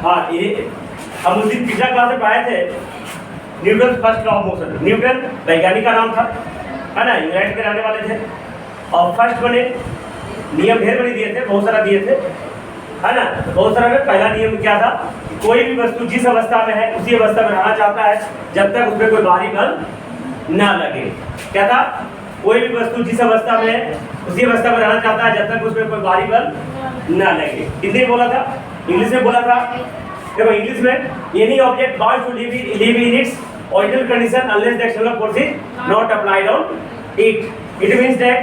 हाँ ये हम उस दिन पिछला क्लास में पढ़ाए थे Newton first law of motion. Newton वैज्ञानिक का नाम था, है ना, इंग्लैंड के रहने वाले थे। और फर्स्ट बने नियम ढेर बने दिए थे, बहुत सारा दिए थे, है ना। तो बहुत सारा में पहला नियम क्या था, कोई भी वस्तु जिस अवस्था में है उसी अवस्था में रहना चाहता है जब तक उसमें कोई बाहरी बल ना लगे। क्या था, कोई भी वस्तु जिस अवस्था में है उसी अवस्था में रहना चाहता है जब तक उसमें कोई बाहरी बल ना लगे। हिंदी में बोला था, इंग्लिश में बोला था। देखो इंग्लिश में any object bound to live in its original condition unless the external force is not applied on it. It means that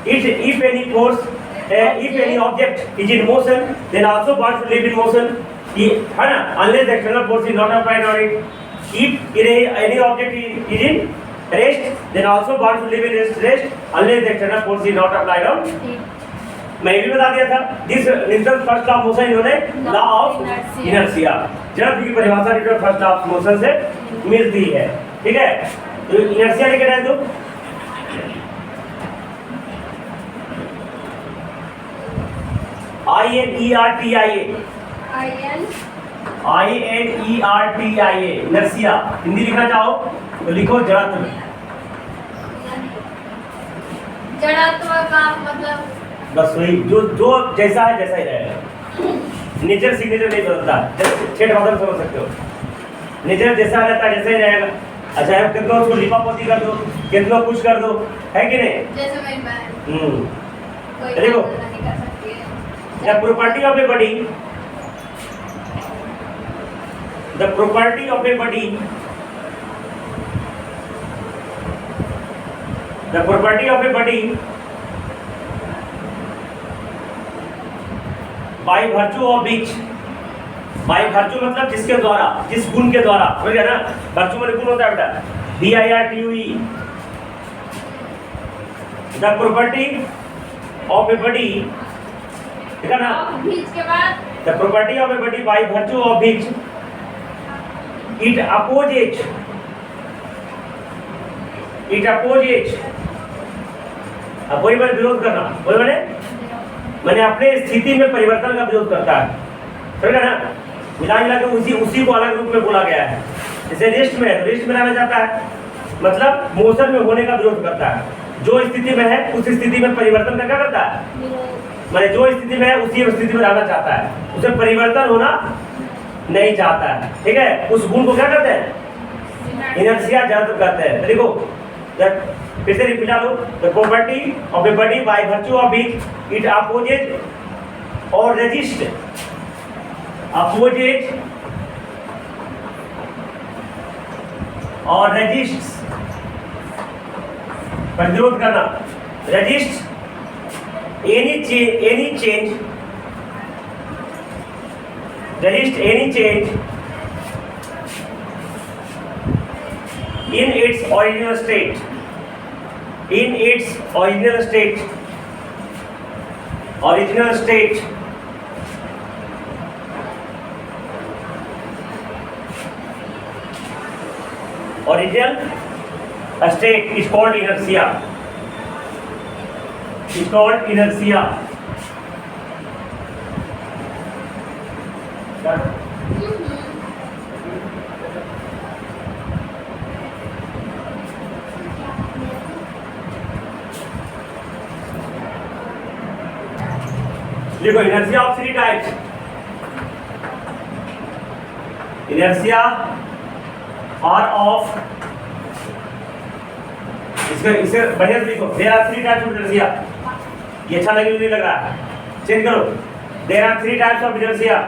if any force if any object is in motion then also bound to live in motion, है ना, unless the external force is not applied on it. If any object is in rest then also bound to live in rest unless the external force is not applied on it. मैं ये भी बता दिया था this Newton first law of motion इन्होंने law of inertia जड़ की परिभाषा Newton first law of motion से मिलती है। ठीक है, तो इनर्शिया लिख रहे हैं तो INERTIA इनर्शिया। हिंदी लिखना चाहो तो लिखो जड़त्व। जड़त्व का मतलब बस वही जो जो जैसा है जैसा ही रहेगा। नेचर सिग्नेचर नहीं बदलता, छेद मतलब समझ सकते हो। नेचर जैसा रहता है जैसा ही रहेगा। अच्छा है, कितना उसको लिपा पोती कर दो, कितना कुछ कर दो, है कि नहीं? जैसे मेरी बहन देखो The property of a body, the property of a body, the property of a body by virtue of which, by virtue मतलब जिसके द्वारा, जिस गुण के द्वारा, समझ गया ना? virtue मतलब गुण होता है बेटा, VIRTUE, the property of a body, ठीक है ना? के बाद The property of a body by virtue of which it opposes कोई बार विरोध करना, कोई मैंने अपने स्थिति में परिवर्तन का विरोध करता है, समझ गया ना? मिला मिला के उसी को अलग रूप में बोला गया है। जैसे रेस्ट में है, रेस्ट में रहना चाहता है मतलब मोशन में होने का विरोध करता है। जो स्थिति में है उस स्थिति में परिवर्तन का क्या करता है, मैंने जो स्थिति में है उसी स्थिति में रहना चाहता है, उसे परिवर्तन होना नहीं चाहता है। ठीक है, उस गुण को क्या कहते हैं, इनर्शिया जड़त्व कहते हैं। देखो फिर से repeat low, the property of a body by virtue of which it opposes और रेजिस्ट, अपोजेज और रेजिस्ट, प्रतिरोध करना, resist any change resist any change in its original state, in its original state, original state is called inertia, is called inertia. देखो inertia of three types, inertia or of, इसे बढ़िया से लिखो, there are three types of inertia। ये अच्छा लगे नहीं लग रहा, चेंज करो, there are three types of inertia।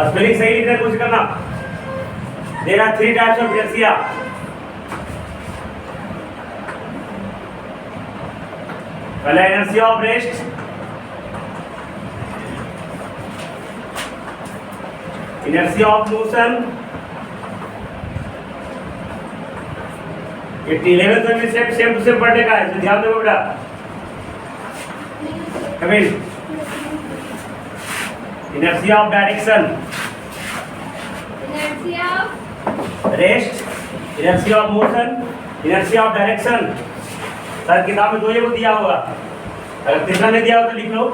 Spelling सही लिखने की कोशिश करना, there are three types of inertia। पहला inertia of rest, inertia of motion, ये 11th में सेम टू सेम पढ़ने का है, तो ध्यान दो बेटा। Camille, inertia of direction, inertia rest, inertia of motion, inertia of direction। Sir किताब में दो ये को दिया होगा, अगर तीसरा नहीं दिया हो तो लिख लो।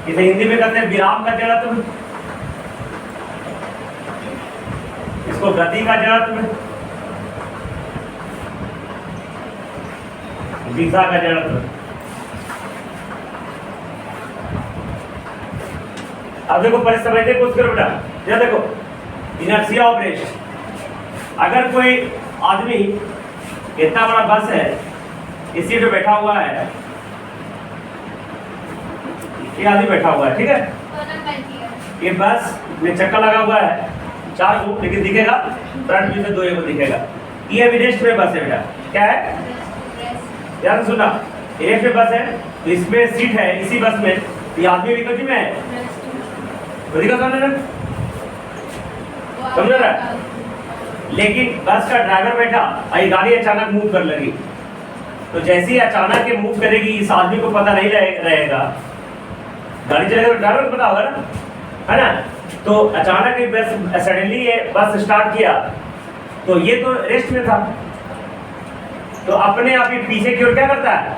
इसे हिंदी में कहते हैं विराम का जड़त्व, इसको गति का जड़त्व, दिशा का जड़त्व। अब देखो पहले समझते कुछ करो बेटा। ये देखो इनर्शिया ऑफ रेस्ट। अगर कोई आदमी इतना बड़ा बस है, इस सीट पे बैठा हुआ है, ये आदमी बैठा हुआ है, ठीक है, ये बस में चक्का लगा हुआ है 4 को, लेकिन दिखेगा फ्रंट व्यू से 2 को दिखेगा। ये अभी रेस्ट में बस है बेटा, क्या है याद सुना, रेस्ट में बस है, तो इसमें सीट है, इसी बस में ये आदमी भी कभी में है, समझ रहा है। लेकिन बस का ड्राइवर बैठा और ये गाड़ी अचानक मूव कर लगी, तो जैसे ही अचानक ये मूव करेगी, इस आदमी को पता नहीं रहेगा, गाड़ी चलेगा तो ड्राइवर को पता होगा ना, है ना। तो अचानक ये बस सडनली ये बस स्टार्ट किया, तो ये तो रेस्ट में था, तो अपने आप ही पीछे की ओर क्या करता है,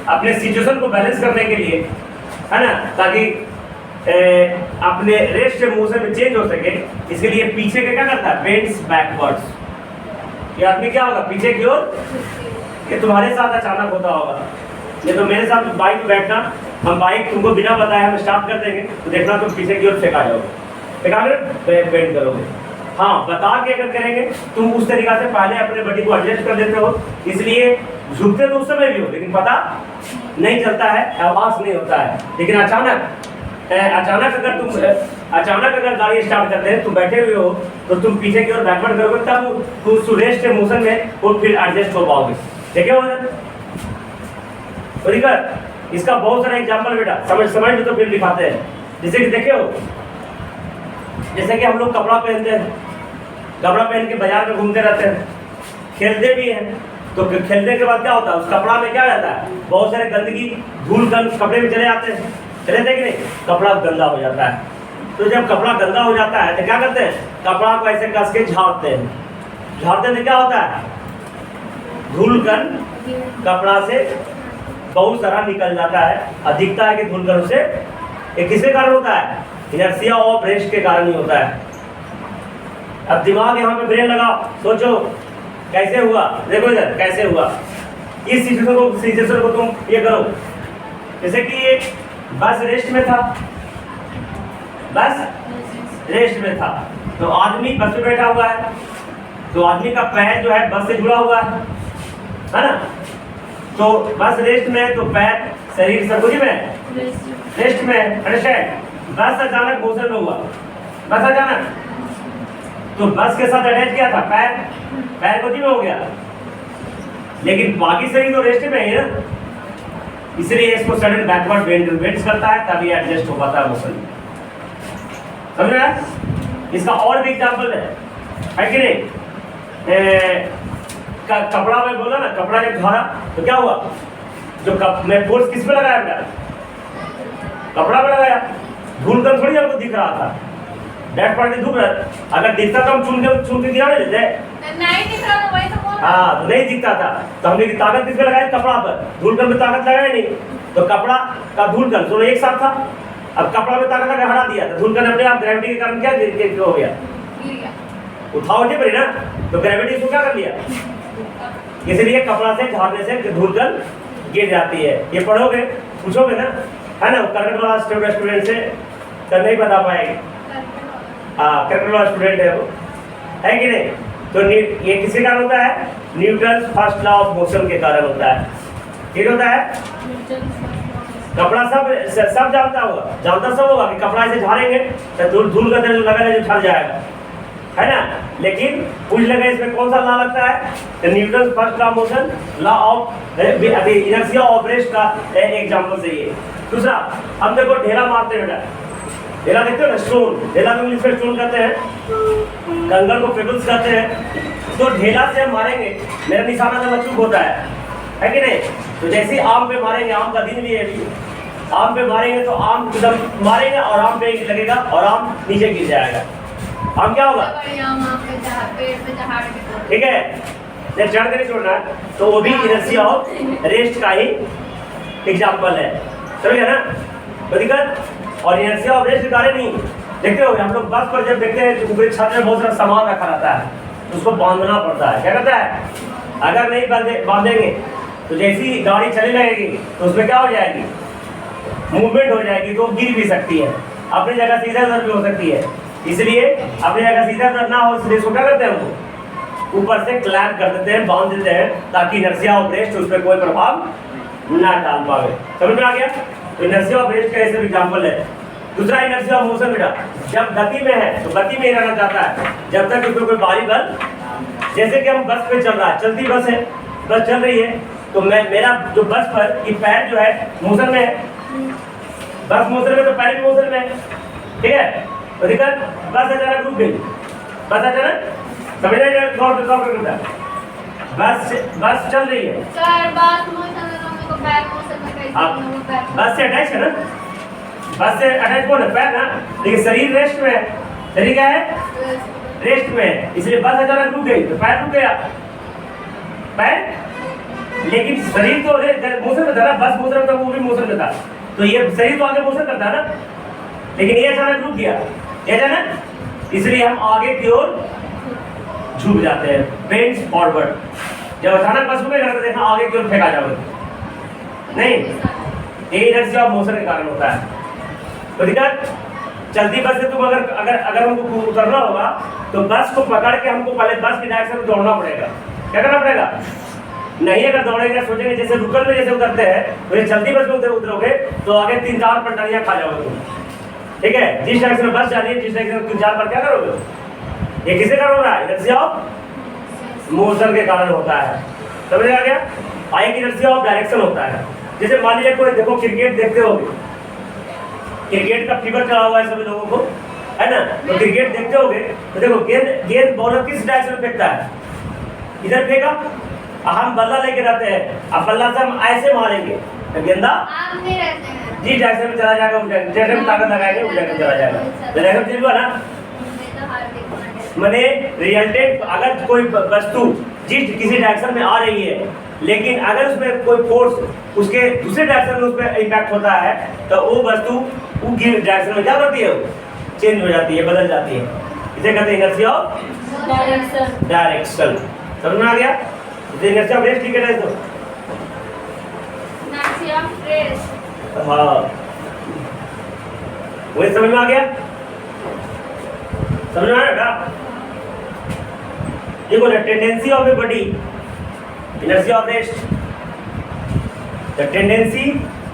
अपने सिचुएशन को बैलेंस करने के लिए, है ना, ताकि अपने रेस्ट मोशन में चेंज हो सके, इसके लिए पीछे के क्या करता है, बेंड्स बैकवर्ड्स। ये आदमी क्या होगा, पीछे की ओर। ये तुम्हारे साथ अचानक होता होगा, ये तो मेरे साथ बाइक में बैठना, हम बाइक तुमको बिना बताए हम स्टार्ट कर देंगे, तो देखना तुम पीछे की ओर फेंका जाओगे, फेंका बेंड करोगे। हाँ, बता के अगर करेंगे तुम उस तरीका से पहले अपने बॉडी को एडजस्ट कर देते हो, इसलिए झुकते तो उस समय भी हो, लेकिन पता नहीं चलता है, आवाज नहीं होता है। लेकिन अचानक अगर गाड़ी स्टार्ट करते हैं, तुम बैठे हुए हो, तो तुम पीछे की ओर बैकवर्ड करोगे, तब तुम रेस्ट मोशन में वो फिर एडजस्ट हो पाओगे। देखे हो इसका बहुत सारा एग्जाम्पल बेटा, समझ तो फिर दिखाते हैं। जैसे कि देखे हो, जैसे कि हम लोग कपड़ा पहनते हैं, कपड़ा पहन के बाजार में घूमते रहते हैं, खेलते भी हैं, तो खेलने के बाद क्या होता है, उस कपड़ा में क्या रहता है, बहुत सारे गंदगी धूल कण कपड़े में चले जाते हैं, चले थे कि नहीं, कपड़ा गंदा हो जाता है। तो जब कपड़ा गंदा हो जाता है तो क्या करते हैं, कपड़ा को ऐसे कस के झाड़ते हैं, झाड़ते तो क्या होता है, धूल कण कपड़ा से बहुत सारा निकल जाता है, और दिखता है कि धूल कण से, ये किसके कारण होता है, इनर्शिया ऑफ रेस्ट के कारण ही होता है। अब दिमाग यहाँ पे ब्रेन लगा, सोचो कैसे हुआ, देखो इधर कैसे हुआ। इस सिचुएशन को तुम ये करो, जैसे कि ये बस रेस्ट में था, बस रेस्ट में था, तो आदमी बस में बैठा हुआ है, तो आदमी का पैर जो है बस से जुड़ा हुआ है ना, तो बस रेस्ट में, तो पैर शरीर सब कुछ में रेस्ट में, अंडरस्टैंड। बस अचानक मोशन में हुआ, बस अचानक, तो बस के साथ अटैच किया था पैर को में हो गया, लेकिन बाकी शरीर तो रेस्ट में है ना, इसलिए इसको सडन बैकवर्ड बेंड्स करता है, तभी एडजस्ट हो पाता है मोशन। समझ रहे हैं? इसका और भी एग्जांपल है कि नहीं, कपड़ा में बोला ना, कपड़ा जब झाड़ा तो क्या हुआ, जो मैं फोर्स किस पे लगाया बेटा, कपड़ा पे लगाया, धूल कर थोड़ी हमको दिख रहा था, डेट पार्टी धूप रहा, अगर दिखता तो हम चुन के गिरा नहीं देते, नहीं दिख रहा, वही तो बोल रहा। हाँ, तो नहीं दिखता था, तो हमने की ताकत किस पे लगाई, कपड़ा पर, धूल कर में ताकत लगाया नहीं, तो कपड़ा का धूल कर दोनों एक साथ था, अब कपड़ा में ताकत लगा हटा दिया, तो धूल कर अपने आप ग्रेविटी के कारण क्या हो गया, उठाओ नहीं पड़ी ना, तो ग्रेविटी इसको क्या कर लिया, इसलिए कपड़ा से झाड़ने से धूल कर गिर जाती है। ये पढ़ोगे पूछोगे ना, है ना, करकट वाला स्टूडेंट से तो नहीं बता पाएंगे, हाँ करकट वाला स्टूडेंट है वो, है कि नहीं। तो ये किसके कारण होता है, Newton first law of motion के कारण होता है। ठीक होता है, कपड़ा सब जानता सब होगा कि कपड़ा ऐसे झाड़ेंगे तो धूल का दर्द लगा जो छल जाएगा, है ना। लेकिन पूछ लगे इसमें कौन सा लॉ लगता है, Newton first law of motion, law of inertia of rest का एग्जांपल से ये। दूसरा, हम देखो ढेला मारते हैं बेटा, ढेला देखते हो ना, स्टोन, ढेला को इंग्लिश में स्टोन कहते हैं, कंगन को पेबल्स कहते हैं। तो ढेला से हम मारेंगे, मेरा निशाना जब अचूक होता है कि नहीं। तो जैसे ही आम पे मारेंगे, आम का दिन भी है अभी, आम पे मारेंगे तो आम एकदम मारेंगे और आम पे लगेगा और आम नीचे गिर जाएगा, आम क्या होगा, ठीक है, जब चढ़ कर नहीं छोड़ना, तो वो भी इनर्शिया ऑफ रेस्ट का ही एग्जाम्पल है, समझ गया ना। तो दिक्कत और इनर्शिया ऑफ रेस्ट के कारण नहीं। देखते हो हम लोग बस पर जब देखते हैं तो ऊपरी छत में बहुत सारा सामान रखा रहता है, तो उसको बांधना पड़ता है। क्या कहता है, अगर नहीं बांधेंगे तो जैसी गाड़ी चलने लगेगी तो उसमें क्या हो जाएगी, मूवमेंट हो जाएगी, तो गिर भी सकती है, अपनी जगह सीधा दर भी हो सकती है। इसलिए अपनी जगह सीधा दर ना हो इसलिए इसको क्या करते हैं, हमको ऊपर से क्लैंप कर देते हैं, बांध देते हैं, ताकि इनर्शिया ऑफ रेस्ट उस पर कोई प्रभाव ना डाल पावे। समझ में आ गया? तो इनर्शिया ऑफ रेस्ट का ऐसे एग्जाम्पल है। दूसरा इनर्शिया ऑफ मोशन बेटा, जब गति में है तो गति में ही रहना चाहता है जब तक उसमें कोई बाहरी बल, जैसे कि हम बस पे चल रहा है, चलती बस है, बस चल रही है, तो मेरा जो बस पर ये पैर जो है मोशन में है, बस मोशन में तो पैर भी मोशन में है, ठीक है। तो दिक्कत, बस अचानक रुक गई, बस अचानक, समझ रहे हैं, बस चल रही है, सर बात मोशन में को बैक मोशन में कैसे आप हो बैक बस से अटैच है ना, बस से अटैच कौन है, पैर ना, लेकिन शरीर रेस्ट में है, शरीर क्या है, रेस्ट में है, इसलिए बस अचानक रुक गई तो पैर रुक गया, पैर, लेकिन शरीर तो मोशन में था ना, बस मोशन में था, वो भी मोशन में था, तो ये शरीर तो आगे मोशन करता है ना, लेकिन ये अचानक रुक गया, ये अचानक, इसलिए हम आगे की ओर झुक जाते हैं, बेंड्स फॉरवर्ड। जब अचानक बस रुकेगा तो देखना आगे की ओर फेंका जाओगे, नहीं, ये इनर्शिया ऑफ मोशन के कारण होता है। तो दिक्कत, चलती बस से तुम अगर हमको उतरना होगा तो बस को पकड़ के हमको पहले बस की डायरेक्शन में दौड़ना पड़ेगा। क्या करना पड़ेगा? नहीं अगर दौड़ेंगे सोचेंगे जैसे रुकल में जैसे उतरते हैं, तो ये चलती बस में उतरोगे तो आगे 3-4 पटरियां खा जाओगे तुम, ठीक है। जिस डायरेक्शन में बस जा रही है, जिस डायरेक्शन में 3-4 पर क्या करोगे, ये किसे कारण हो रहा है, इनर्शिया ऑफ मोशन के कारण होता है। समझ आ गया? आगे की इनर्शिया ऑफ डायरेक्शन होता है। जैसे मान लीजिए कोई देखो क्रिकेट देखते होगे, क्रिकेट का फीवर चढ़ा हुआ है सभी लोगों को, है ना, तो क्रिकेट देखते होगे तो देखो गेंद बॉलर किस डायरेक्शन में फेंकता है, इधर फेंका, हम बल्ला लेके रहते हैं, अब बल्ला से हम ऐसे मारेंगे तो गेंदा आप नहीं रहते हैं जी डायरेक्शन में चला जाएगा, उस डायरेक्शन में ताकत लगाएंगे उस डायरेक्शन में चला जाएगा, तो डायरेक्शन चेंज हुआ ना। तो हार देखो मैंने रिजल्टेंट, अगर कोई वस्तु जिस किसी डायरेक्शन में आ रही है, लेकिन अगर उसमें कोई फोर्स उसके दूसरे डायरेक्शन में उस पर इम्पैक्ट होता है तो वो वस्तु वो डायरेक्शन में क्या करती है, चेंज हो जाती है, बदल जाती है। इसे कहते हैं इनर्शिया ऑफ डायरेक्शन। समझ में आ गया? इसे इनर्शिया ऑफ रेस्ट ठीक है तो इनर्शिया ऑफ रेस्ट, हाँ, वही समझ में आ गया? समझ में आया? देखो ना, tendency of a body, inertia of rest, the tendency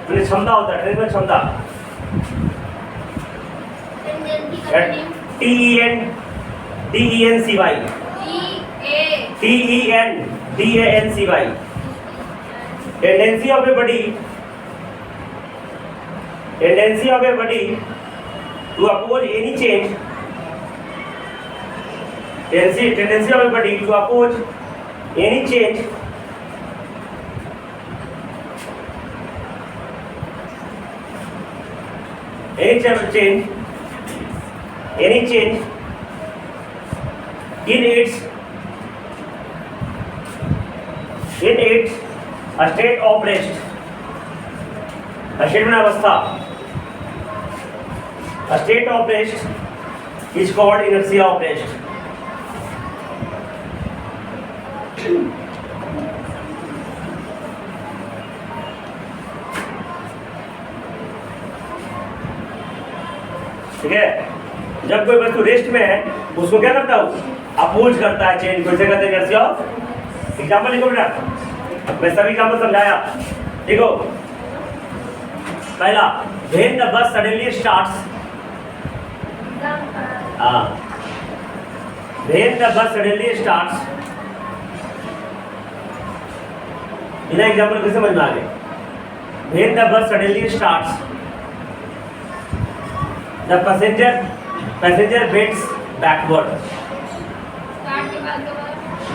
मैंने क्षमता होता है, ट्रेन में क्षमता, TENDENCY, tendency of a body to oppose any change, tendency of a body to oppose any change in its state of rest, state में अवस्था, state of rest is called inertia of rest। ठीक है, जब कोई वस्तु rest में है उसको क्या करता है, अपोज करता है चेंज को, इसे कहते हैं इनर्शिया ऑफ। एग्जांपल लिखो बेटा, मैं सभी एग्जांपल समझाया। देखो पहला, when the bus suddenly starts, when the bus suddenly starts, बिना एग्जांपल कैसे समझ में आ गया? When the bus suddenly starts, the passenger bends backward, start के बाद दोबारा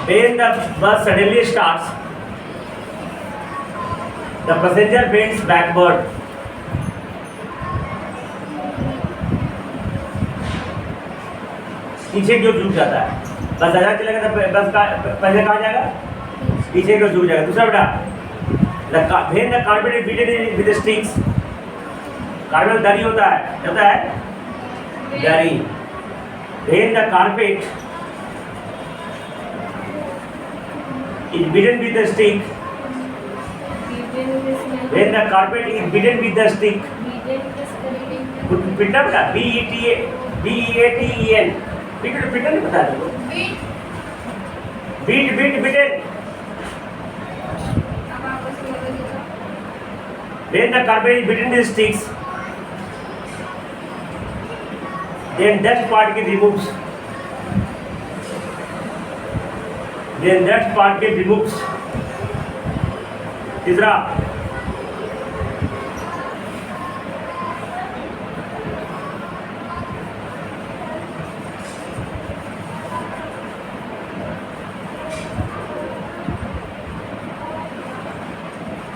when the bus suddenly starts, the passenger bends backward, पीछे की ओर झुक जाता है, बस आगे चलेगा तो बस का पहले कहाँ जाएगा, पीछे की ओर झुक जाएगा। दूसरा बेटा, when the carpet is beaten with sticks, carpet दरी होता है दरी। When the carpet is beaten with the stick, when the carpet is beaten with the stick, पिटना बेटा BEATEN, पिटना नहीं पता है beat beaten। When the carpet is beaten with sticks, then dust particle removes. Then dust particle removes. तीसरा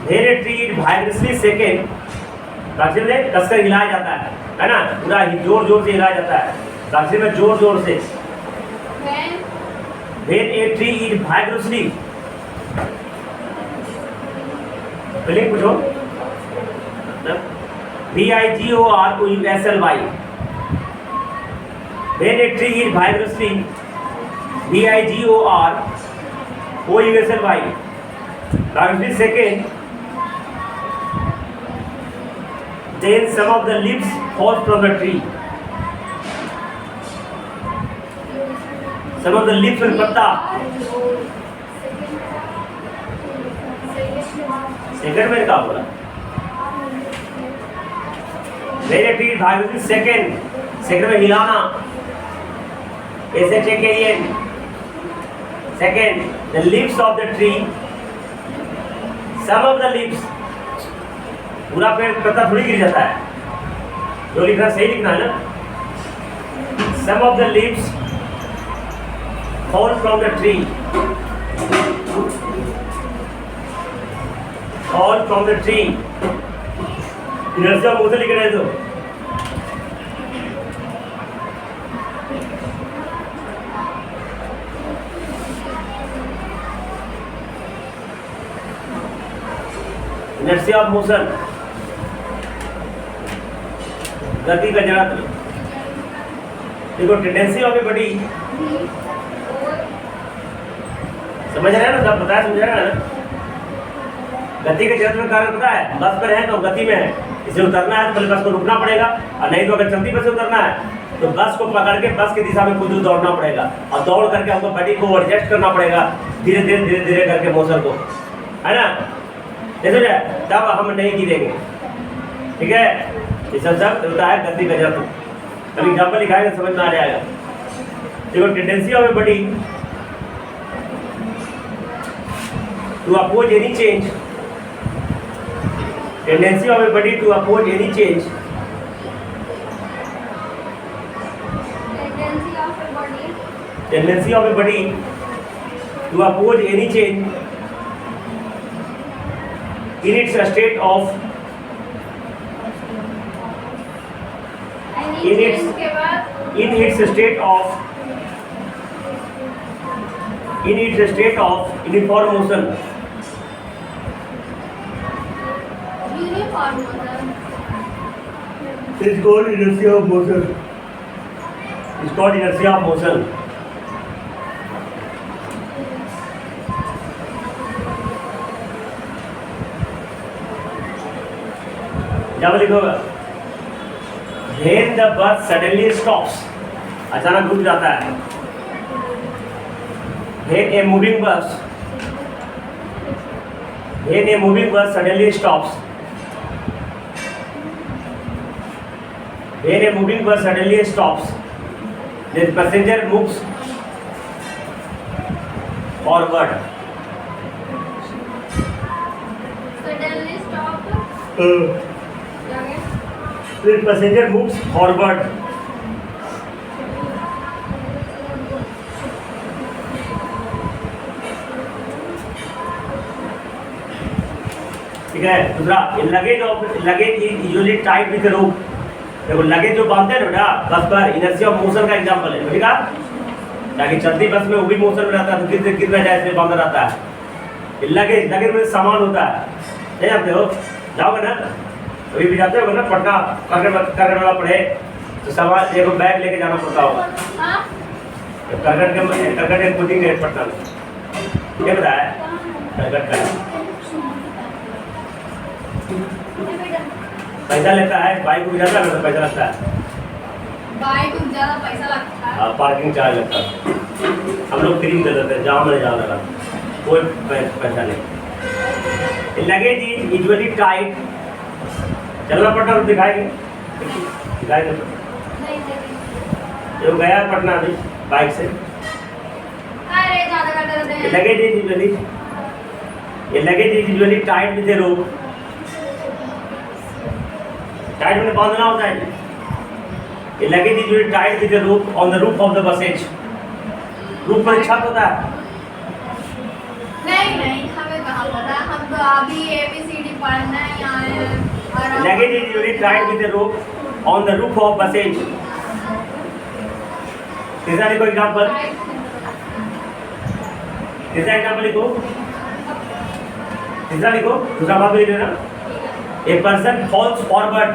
When a tree is vigorously shaken, दक्षिण में कसकर हिलाया जाता है ना, पूरा जोर जोर से हिलाया जाता है दक्षिण में जोर जोर से। When a tree is vigorously, पहले पूछो VIGOROUSLY। When a tree is vigorously, VIGOROUSLY, vigorously shaken, then some of the leaves fall from the tree. Some of the leaves and पत्ता। सेकंड में क्या बोला? मेरे ट्री भाग सेकंड में हिलाना SHAKEN। Second, the leaves of the tree, some of the leaves, पूरा पेड़ पत्ता थोड़ी गिर जाता है, जो लिखना सही लिखना है ना। Some of the leaves fall from the tree, fall from the tree। इधर से मुझे लिख रहे तो inertia of motion, गति का जड़त्व। देखो टेंडेंसी ऑफ ए बॉडी, समझ रहे हैं ना, सब बताया समझ रहे हैं ना। गति के जड़त्व का कारण पता है, बस पर है तो गति में है, इसे उतरना है तो पहले बस को रुकना पड़ेगा, और नहीं तो अगर चलती बस से उतरना है तो बस को पकड़ के बस की दिशा में कुछ दूर दौड़ना पड़ेगा, और दौड़ करके हमको बॉडी को एडजस्ट करना पड़ेगा धीरे धीरे करके मोशन को, है ना। जैसे तब हम नहीं गिरेंगे, ठीक है। ये सब होता है गति का जड़त्व। अभी एग्जाम्पल लिखाएगा समझ में आ जाएगा। देखो tendency of a body to oppose any change, tendency of a body to oppose any change, tendency of a body to oppose any change in its state of in its state of uniform motion, is called inertia of motion, is called inertia of motion। जब लिखोगा when the bus suddenly stops, अचानक रुक जाता है। when a moving bus suddenly stops, when a moving bus suddenly stops, then passenger moves forward। Suddenly stop, then passenger moves forward। ठीक है। दूसरा, luggage usually tight with रोप। देखो luggage जो बांधते हैं ना बस पर, इनर्शिया ऑफ मोशन का एग्जांपल है, ठीक है। ताकि चलती बस में वो भी मोशन में रहता है तो गिर ना जाए इसलिए बांधा रहता है। लगेज में सामान होता है, नहीं जानते हो, जाओगे ना अभी भी जाते हो ना पटना करकट वाला पढ़े तो सामान एक बैग लेके जाना पड़ता होगा। हाँ करकट के कोचिंग है पटना में, ये बताया करकट का पैसा लेता है, बाइक को ज़्यादा तो पैसा लगता है, बाइक को ज़्यादा पैसा लगता है। पार्किंग चार्ज लगता है। हम लोग फ्री में दे देते हैं, जाओ मैंने जाओ लगा, कोई पैसा नहीं। लगेज इज यूजुअली टाइट, चलना पड़ता है, दिखाएंगे नहीं जो गया है पटना अभी बाइक से। अरे ज़्यादा कर देते हैं। Luggage is usually tight with A rope, tight में बांधना होता है। ये luggage is usually tight with A rope on the roof of the buses, roof पर छत होता है। नहीं हमें कहाँ पता, हम तो अभी ABCD पढ़ना है यहाँ। Luggage is usually tied with a rope on the roof of buses. तीसरा लिखो एग्जाम्पल, तीसरा एग्जाम्पल लिखो, तीसरा लिखो, दूसरा बात लिख लेना। A person falls forward.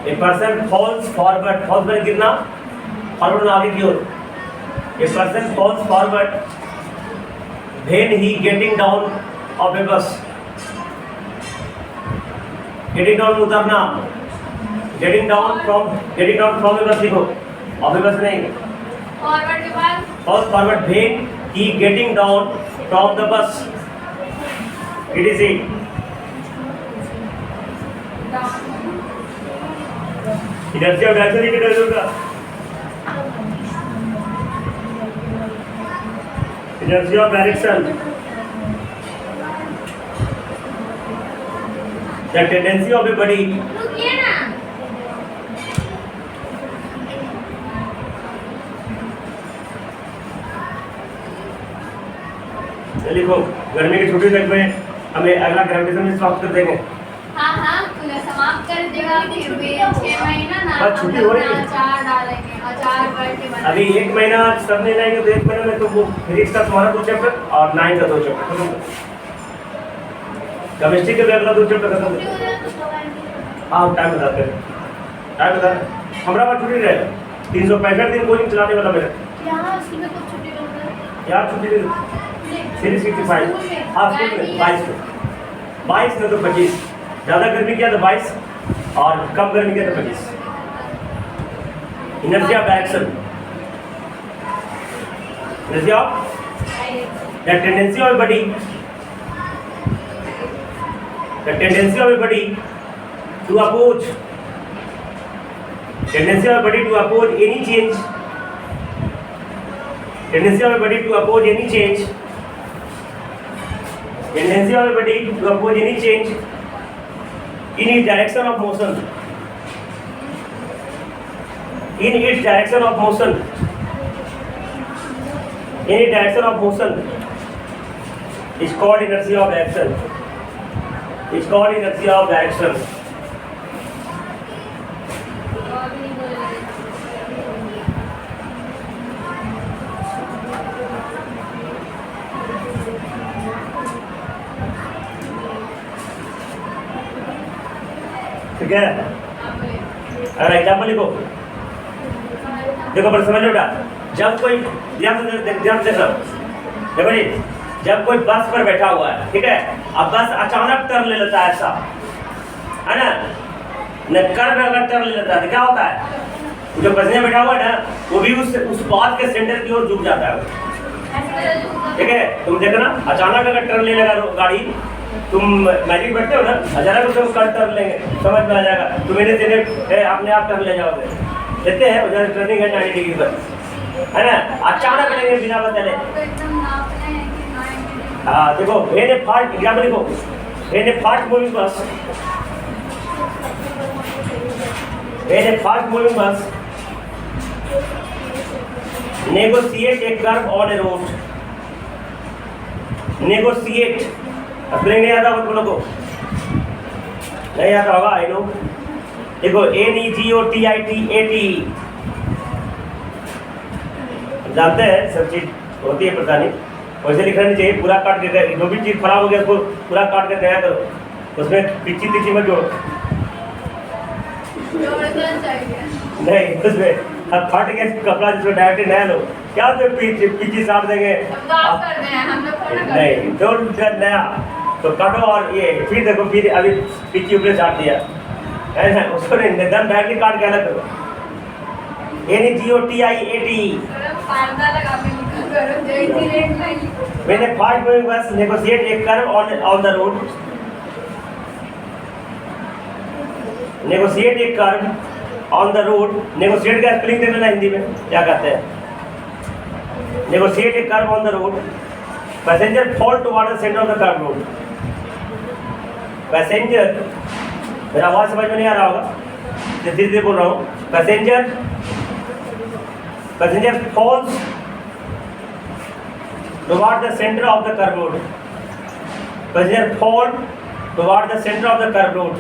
A person falls forward. Falls पर गिरना, forward में आगे की ओर। A person falls forward when he getting down of a bus. Getting down उतरना, getting down from a bus लिखो, of a bus नहीं। Forward के बाद Falls forward when he getting down from the bus. It is it. इधर से उधर से लिख दे दूँगा। Inertia of direction. The tendency of a body. रुकिए ना। लिखो, गर्मी की छुट्टी तक में हमें अगला ग्रेविटेशन में समाप्त कर देंगे। हाँ तुम्हें समाप्त कर देगा, फिर भी 6 महीना ना बस छुट्टी हो रही है। अचार डालेंगे, अचार करके बनाएंगे। अभी 1 महीना सब नहीं जाएंगे तो 1 महीने में तो वो फिजिक्स का तुम्हारा 2 चैप्टर और 9 का 2 चैप्टर, केमिस्ट्री के भी अगला 2 चैप्टर खत्म। छुट्टी हो जाए तो कब हाँ टाइम बताते हैं, टाइम बता। हमारा पास छुट्टी रहेगा 365 दिन कोचिंग चलाने वाला मेरा। यहाँ स्कूल में कुछ छुट्टी होता है। यार छुट्टी दे 365, हाँ स्कूल में 22 में तो 25, ज़्यादा गर्मी किया तो 22 और कम गर्मी किया तो 25। Inertia of direction, inertia of the tendency of body, the tendency of body to oppose, tendency of body to oppose any change, tendency of body to oppose any change, tendency of a body to oppose any change in its direction of motion, in its direction of motion, in its direction of motion is called inertia of action, is called inertia of direction. ठीक है, अगर example लिखो, देखो पर समझ लो बेटा, जब कोई ध्यान से देखना, देखो जी, जब कोई बस पर बैठा हुआ है, ठीक है, अब बस अचानक टर्न ले लेता है ऐसा, है ना, न कर्व अगर टर्न ले लेता है तो क्या होता है, जो पैसेंजर बैठा हुआ है ना, वो भी उस बात के सेंटर की ओर झुक जाता है। ठीक है, तुम देखना अचानक अगर टर्न ले लेगा गाड़ी, तुम मैजिक बैठते हो ना, अचानक उसको कट टर्न लेंगे, समझ में आ जाएगा, तुम इन्हें अपने आप टर्न ले जाओगे, देखते हैं उधर टर्निंग है 90 डिग्री पर, है ना, अचानक लेंगे बिना बदले। हाँ देखो, वेन ए फास्ट एग्जाम्पल लिखो, वेन ए फास्ट मूविंग बस, वेन ए फास्ट मूविंग बस negotiate a curve on a road, negotiate, spelling नहीं आता तुम लोग को, नहीं आता होगा, आई नो। देखो NEGOTIATE, जानते हैं सब चीज होती है पता नहीं, वैसे लिखना नहीं चाहिए, पूरा काट के जो भी चीज़ खराब हो गया उसको पूरा काट के तैयार करो, उसमें पिच्ची तिच्ची मत जोड़ो। जोड़ना चाहिए। नहीं उसमें अब फट गया कपड़ा जिसमें डायरेक्ट नया लो, क्या उसमें पिच्ची साट देंगे? माफ कर दें, हम लोग थोड़ा कर नहीं डोंट नया तो काटो और ये फिर देखो, फिर अभी पिच्ची ऊपर साट दिया है ना, उसको नहीं एकदम डायरेक्ट काट के अलग करो। NEGOTIAT पर्दा लगा के निकल करो, जैसी रेट में मैंने फास्ट मूविंग बस negotiate A curve on the road, negotiate A curve on the road. Negotiate का स्पेलिंग देख लेना हिंदी में क्या कहते हैं। Negotiate A curve on the road, passenger fall toward the centre of the curve road. Passenger, मेरा आवाज समझ में नहीं आ रहा होगा, धीरे धीरे बोल रहा हूँ। Passenger falls toward the center of the curve road. Passenger fall toward the center of the curve road.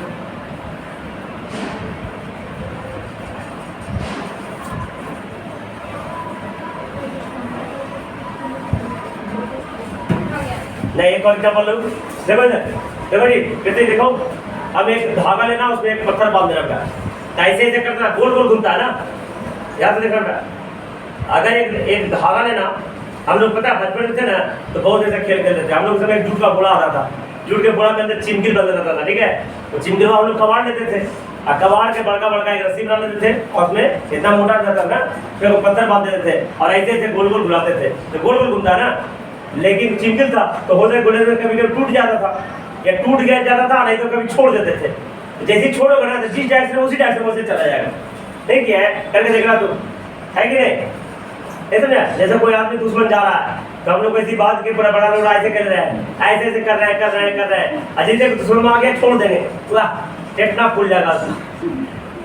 नहीं एक और एग्जाम्पल लो, देखो इधर, देखो जी कितने देखो। अब एक धागा लेना, उसमें एक पत्थर बांध देना है, ऐसे ऐसे करना, गोल गोल घूमता है ना, याद से देखना। अगर एक धागा लेना, हम लोग पता है बचपन में थे ना तो बहुत ऐसा खेल खेलते थे हम लोग। समय जूट का बोला आता था, जूट के बोला के अंदर चिमकिल बंद रहता था, ठीक है, तो चिमकिल हम लोग कबाड़ लेते थे और कबाड़ के बड़का बड़का एक रस्सी बना लेते थे और उसमें इतना मोटा रहता था ना, फिर वो पत्थर बांध देते थे और ऐसे ऐसे गोल गोल घुलाते थे, तो गोल गोल घूमता ना। लेकिन चिमकिल था तो होते गोले में कभी कभी टूट जाता था, या टूट गया जाता था, नहीं तो कभी छोड़ देते थे। जैसे छोड़ोगे ना तो जिस डायरेक्शन उसी डायरेक्शन में चला जाएगा। नहीं किया है, करके देखना तो है कि नहीं? ऐसा ना, जैसे कोई आदमी दुश्मन जा रहा है तो हम लोग ऐसी बात के पूरा बड़ा लोग ऐसे कर रहे हैं, ऐसे ऐसे कर रहे हैं, अजय दुश्मन में आ गया छोड़ देंगे, पूरा टेटना फूल जाएगा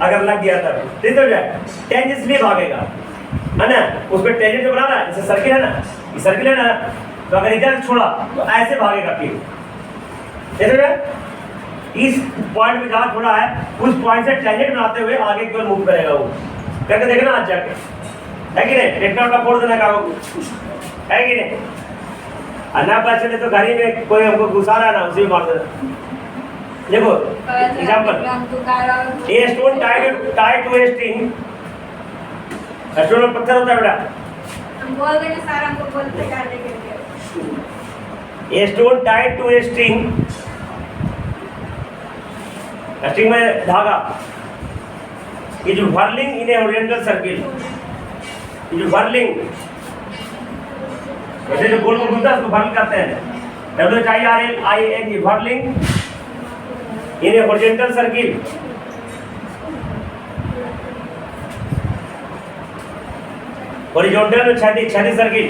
अगर लग गया तब, ठीक हो जाए। टेंजेंटली भागेगा है ना, उसमें टेंजेंट जो बना रहा है, जैसे सर्किल है ना, ये सर्किल है ना, तो अगर इधर छोड़ा तो ऐसे भागेगा फिर, ठीक है। इस पॉइंट में जहाँ छोड़ा है उस पॉइंट से टेंजेंट बनाते हुए आगे की ओर मूव करेगा वो, करके देखना आज जाके, है कि नहीं? टेक्टर का फोड़ देना काम है कि नहीं? अन्ना पैसे तो घर ही में कोई हमको घुसा रहा है ना, उसी में मार देना। देखो example, a stone tied to a string, stone में पत्थर होता है बेटा, हम बोल देंगे सर, हमको बोलते करने के लिए। A stone tied to a string, string में धागा, is whirling in a horizontal circle, is whirling, वैसे जो गोल गोल घूमता है उसको व्हर्ल कहते हैं, WHIRLING, whirling in a horizontal circle. Horizontal में क्षैतिज circle.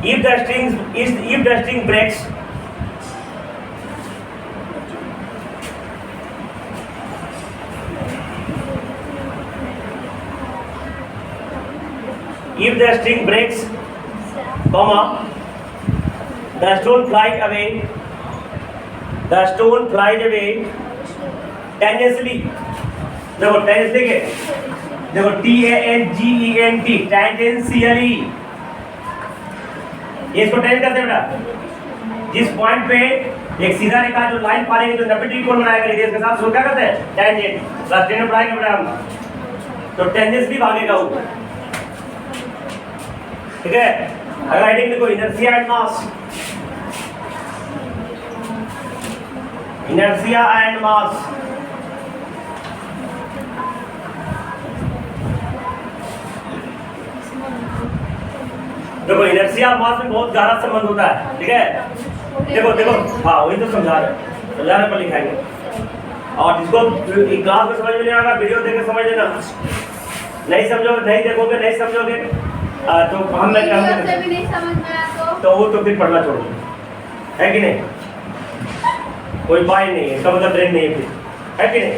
if the string breaks, if the string breaks, comma, the stone flies away, tangentially, देखो tangentially के, देखो TANGENT, tangentially, ये इसको टेंजेंट करते हैं बेटा, जिस पॉइंट पे एक सीधा रेखा जो लाइन पालेगी जो 90 डिग्री कोण बनाएगा रेडियस के साथ, उसको क्या कहते हैं? टेंजेंट। प्लस टेंजेंट पढ़ाएंगे बेटा हम, तो टेंजेंटली भागेगा वो, ठीक है। अगर राइटिंग देखो, inertia and mass, inertia and mass, देखो इनर्शिया और मास में बहुत गहरा संबंध होता है, ठीक है। देखो देखो, हाँ वही तो समझाने पर लिखाएंगे, और जिसको क्लास में समझ में नहीं आएगा वीडियो देख के समझ लेना, नहीं समझोगे, नहीं देखोगे, नहीं समझोगे तो हम भी नहीं समझ में आया तो वो तो फिर पढ़ना छोड़ दो, है कि नहीं? कोई बात नहीं है, इसका मतलब ब्रेन नहीं है फिर, है कि नहीं?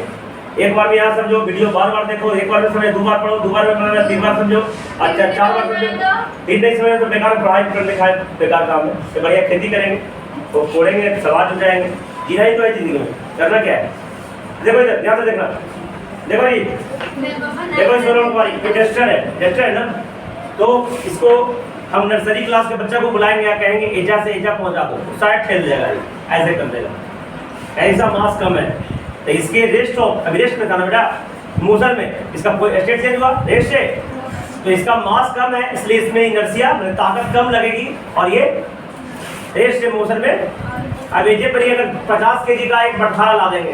एक बार में यहाँ समझो, वीडियो बार बार देखो, एक बार में समझो, दो बार पढ़ो, दो बार में पढ़ो, तीन बार समझो, अच्छा 4 बार समझो, तीन नहीं समझो तो बेकार पढ़ाई कर लिखा है, बेकार काम है। तो बढ़िया खेती करेंगे, वो फोड़ेंगे, सवाल हो जाएंगे, जीना ही तो है जिंदगी में, करना क्या है? देखो इधर ध्यान से देखना, देखो जी, देखो इस तुम्हारी ये टेस्टर है ना, तो इसको हम नर्सरी क्लास के बच्चे को बुलाएंगे या कहेंगे एजा से एजा पहुंचा दो, तो शायद ठेल देगा, ऐसे कर देगा, ऐसा मास कम है। तो इसके रेस्ट ऑफ, अभी रेस्ट में था ना बेटा मोशन में, इसका स्टेट चेंज हुआ रेस्ट से, तो इसका मास कम है, इसलिए इसमें इनर्शिया ताकत कम लगेगी, और ये रेस्ट से मोशन में। अब एजे पर अगर 50 kg का एक बटखारा ला देंगे,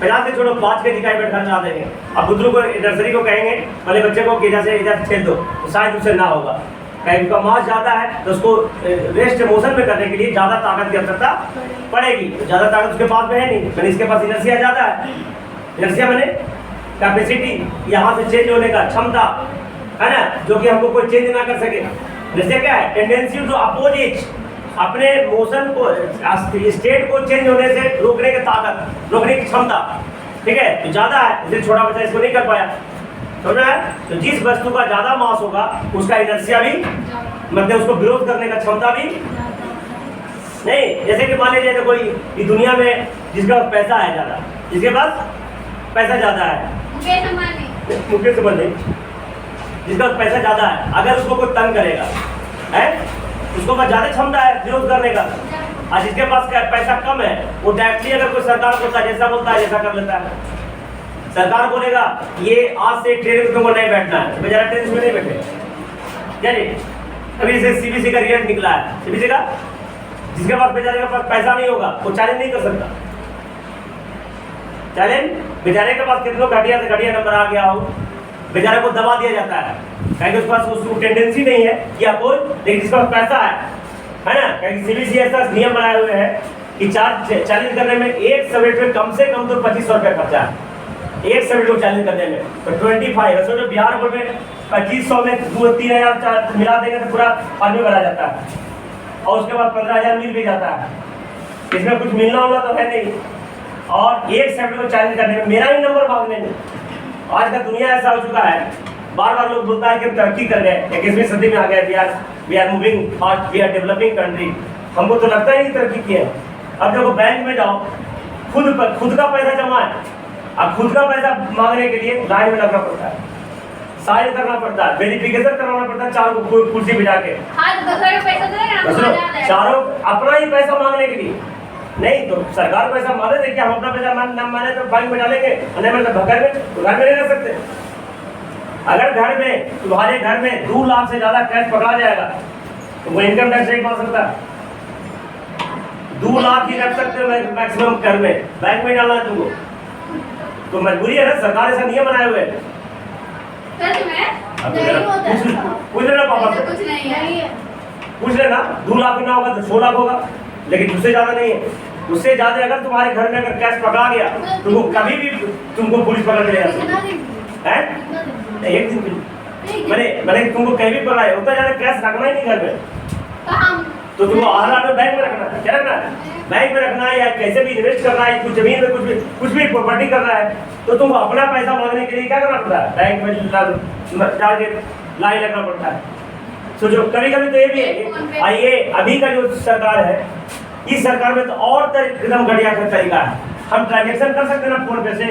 50 के छोड़ो 5 kg का एक बटखारा ला देंगे, अब बुजुर्ग को नर्सरी को कहेंगे पहले बच्चे को एजा से एजा छेद दो, तो शायद उससे ना होगा, कहीं उसका मास ज़्यादा है, तो उसको रेस्ट मोशन में करने के लिए ज़्यादा ताकत की आवश्यकता पड़ेगी, तो ज़्यादा ताकत उसके पास में है नहीं, मैंने इसके पास इनर्शिया ज़्यादा है। इनर्शिया मैंने कैपेसिटी, यहाँ से चेंज होने का क्षमता है ना, जो कि हमको कोई चेंज ना कर सके। जैसे क्या है, टेंडेंसी टू अपोजिट, अपने मोशन को, स्टेट को चेंज होने से रोकने की ताकत, रोकने की क्षमता, ठीक है, तो ज़्यादा है, इसलिए छोटा बच्चा इसको नहीं कर पाया, समझ रहा है। तो जिस वस्तु का ज़्यादा मास होगा उसका इनर्शिया भी, मतलब उसको विरोध करने का क्षमता भी नहीं। जैसे कि मान लीजिए कोई इस दुनिया में जिसका पास पैसा है ज़्यादा, जिसके पास पैसा ज़्यादा है, मुकेश अंबानी नहीं, जिसका पैसा ज़्यादा है, अगर उसको कोई तंग करेगा है, उसको पास ज़्यादा क्षमता है विरोध करने का, और जिसके पास पैसा कम है वो डायरेक्टली अगर कोई सरकार बोलता है जैसा बोलता है जैसा कर लेता है। सरकार बोलेगा ये आज से ट्रेन में तुमको नहीं बैठना है, बेचारा ट्रेन में नहीं बैठे, यानी अभी से सीबीसी का रिजल्ट निकला है, सीबीसी का, जिसके पास बेचारे के पास पैसा नहीं होगा वो चैलेंज नहीं कर सकता, चैलेंज बेचारे के पास कितनों घटिया से घटिया नंबर आ गया हो, बेचारे को दबा दिया जाता है, कहीं उसके पास उसको टेंडेंसी नहीं है कि आपको, लेकिन जिसके पास पैसा है ना, कहीं सीबीसी ऐसा नियम बनाए हुए हैं कि चैलेंज करने में एक सब्जेक्ट में कम से कम तो 2500 रुपये खर्चा है, एक सब्जेक्ट को चैलेंज करने में, तो 25, सोचो बिहार बोर्ड में 2500 में 2-3 मिला देंगे तो पूरा आदमी भरा जाता है, और उसके बाद 15,000 मिल भी जाता है, इसमें कुछ मिलना होना तो है नहीं, और एक सब्जेक्ट को चैलेंज करने में, मेरा ही नंबर मांगने में। आज का दुनिया ऐसा हो चुका है, बार बार लोग बोलता है कि हम तरक्की कर गए, 21वीं सदी में आ गए, we are moving fast, we are developing country, हमको तो लगता ही नहीं तरक्की की है। अब देखो बैंक में जाओ, खुद का पैसा जमा है, अब खुद का पैसा मांगने के लिए लाइन में लगना पड़ता है, साइन करना पड़ता है, वेरिफिकेशन करवाना पड़ता है, चारों कुर्सी पे जाके, चारों अपना ही पैसा मांगने के लिए, नहीं तो सरकार पैसा मांगे थे कि हम अपना पैसा ना माने तो बैंक में डालेंगे, नहीं मतलब घर में नहीं रह सकते। अगर घर में, तुम्हारे घर में 2 लाख से ज़्यादा कैश पकड़ा जाएगा तो वो इनकम टैक्स नहीं पा सकता, 2 लाख ही रख सकते हो मैक्सिमम घर में, बैंक में डालना है तुमको, तो मजबूरी है ना, सरकार ऐसा नियम बनाए हुए हैं। पूछ लेना पापा से, पूछ लेना, 2 लाख ना होगा तो 6 लाख होगा, लेकिन उससे ज़्यादा नहीं है, उससे ज़्यादा अगर तुम्हारे घर में अगर कैश पकड़ा गया तुमको कभी भी तुमको पुलिस पकड़ ले जाती है, एक दिन मैंने तुमको कहीं भी पकड़ा है, उतना ज़्यादा कैश रखना ही नहीं घर में, तो तुमको आधार में बैंक में रखना है, क्या रखना है, बैंक में रखना है, या कैसे भी इन्वेस्ट करना है, कुछ जमीन में कुछ भी प्रॉपर्टी करना है, तो तुमको अपना पैसा मांगने के लिए क्या करना पड़ता है, बैंक में जाके लाइन लगना पड़ता है। सोचो कभी कभी तो ये भी है, आइए अभी का जो सरकार है, इस सरकार में तो और एकदम घटिया का तरीका है, हम ट्रांजेक्शन कर सकते हैं ना फोन पे से,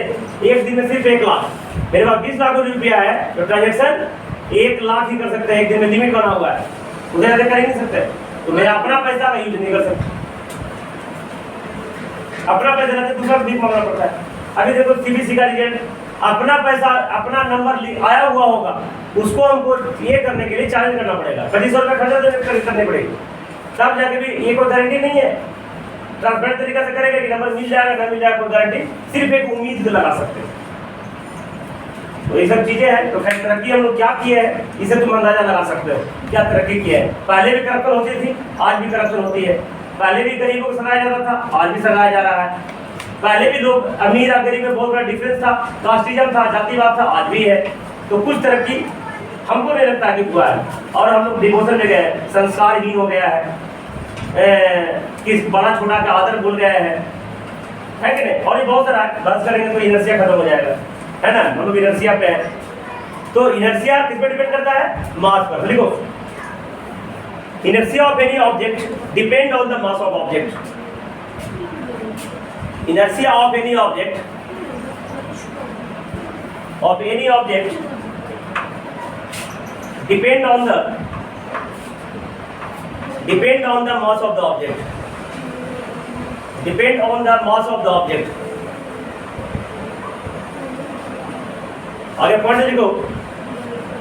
एक दिन में सिर्फ 1 लाख, मेरे पास 20 लाख रुपया है तो ट्रांजेक्शन 1 लाख ही कर सकते हैं, एक दिन में लिमिट बना हुआ है, उधर ज़्यादा कर ही नहीं सकते, तो मेरा अपना पैसा मैं यूज नहीं कर सकता, अपना पैसा रहते दूसरा भी मांगना पड़ता है। अभी देखो सीबीसी का रिजल्ट, अपना पैसा, अपना नंबर आया हुआ होगा, उसको हमको ये करने के लिए चैलेंज करना पड़ेगा, 2500 रुपये खर्चा करनी पड़ेगी, तब जाके भी ये कोई गारंटी नहीं है, ट्रांसपेरेंट तरीका से करेगा कि नंबर मिल जाएगा ना मिल जाएगा, कोई गारंटी, सिर्फ एक उम्मीद लगा सकते हैं। तो ये सब चीजें हैं, तो खैर तरक्की हम लोग क्या किए हैं इसे तुम अंदाजा लगा सकते हो, क्या तरक्की की है। पहले भी करप्शन होती थी, आज भी करप्शन होती है, पहले भी गरीबों को सताया जाता था, आज भी सताया जा रहा है, पहले भी लोग अमीर और गरीब में बहुत बड़ा डिफरेंस था, कास्टिज्म था, जातिवाद था, आज भी है। तो कुछ तरक्की हमको नहीं लगता कि हुआ है, और हम लोग डिवोशन में गए, संस्कारहीन हो गया है, किस बड़ा छोटा का आदर भूल गया है कि नहीं, और ये बहुत सारा बस करेंगे तो इनर्शिया खत्म हो जाएगा, है ना, हम लोग इनर्शिया पे है। तो इनर्शिया किस पे डिपेंड करता है, मास पर। लिखो, inertia of any object depend on the mass of object, inertia of any object depend on the depend on the mass of the object, depend on the mass of the object. आगे point लिखो,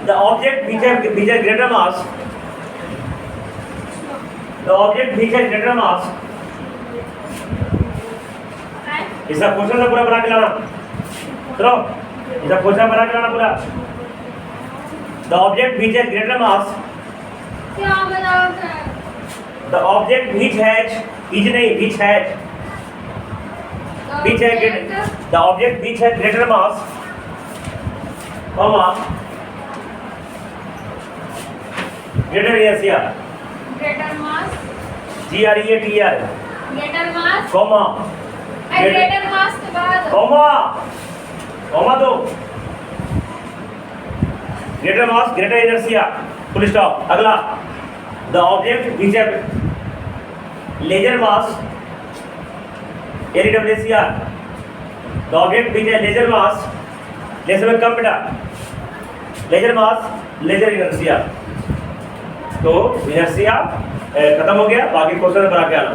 the object which has greater mass, the object which has greater mass, इसका question पूरा बना के लाना, चलो इसका question बना के लाना पूरा। The object which has greater mass, क्या बनाओगे? the object which has, is नहीं which has, which has greater, the object which has greater mass, comma, greater inertia, Greater mass, GREATER, greater mass, comma, and greater mass के बाद comma दो, greater mass, greater inertia, full stop। अगला, the object which has lesser mass, LESSER, the object which has lesser mass, lesser में कम बेटा, lesser mass, lesser inertia, तो inertia खत्म हो गया, बाकी क्वेश्चन बना के आना।